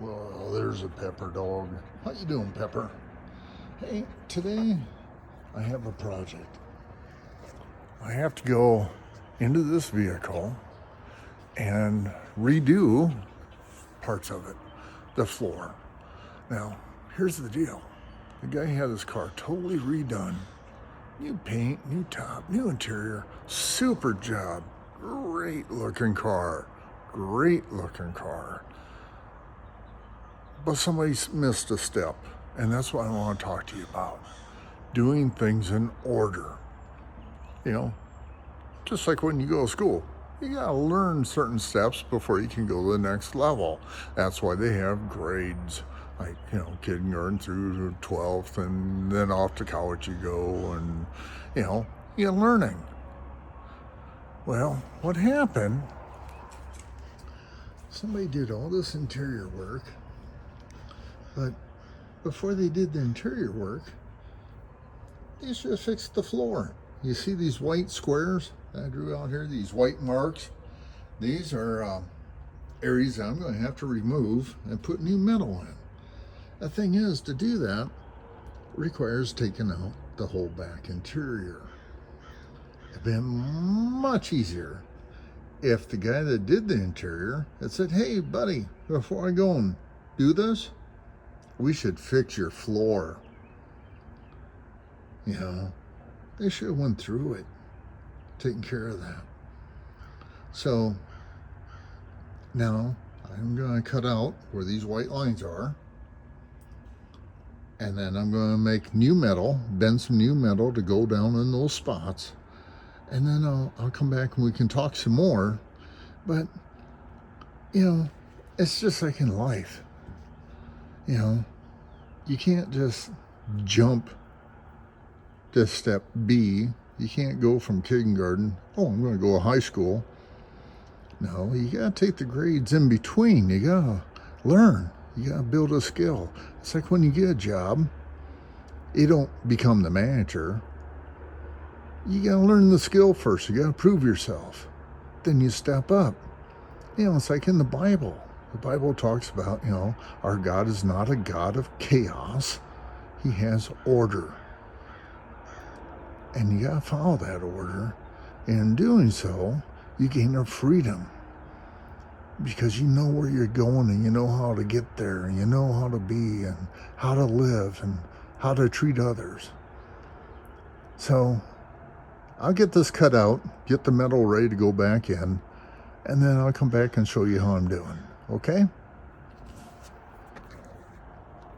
Well, there's a Pepper dog. How you doing, Pepper? Hey, today I have a project. I have to go into this vehicle and redo parts of it, the floor. Now, here's the deal. The guy had his car totally redone. New paint, new top, new interior, super job. Great looking car. Great looking car. But somebody's missed a step, and that's what I want to talk to you about. Doing things in order. You know, just like when you go to school. You gotta learn certain steps before you can go to the next level. That's why they have grades, like, kindergarten through 12th, and then off to college you go, and, you're learning. Well, what happened, somebody did all this interior work, but before they did the interior work, they should have fixed the floor. You see these white squares I drew out here, these white marks? These are areas I'm going to have to remove and put new metal in. The thing is, to do that requires taking out the whole back interior. It'd been much easier if the guy that did the interior had said, "Hey buddy, before I go and do this, we should fix your floor." They should have went through it, taken care of that. So now I'm going to cut out where these white lines are, and then I'm going to make new metal, bend some new metal to go down in those spots, and then I'll come back and we can talk some more. But it's just like in life. You can't just jump to step B. You can't go from kindergarten, I'm going to go to high school. No, you got to take the grades in between. You got to learn. You got to build a skill. It's like when you get a job, you don't become the manager. You got to learn the skill first. You got to prove yourself. Then you step up. It's like in the Bible. The Bible talks about, our God is not a God of chaos. He has order. And you got to follow that order. And in doing so, you gain a freedom. Because you know where you're going, and you know how to get there, and you know how to be, and how to live, and how to treat others. So I'll get this cut out, get the metal ready to go back in, and then I'll come back and show you how I'm doing. Okay?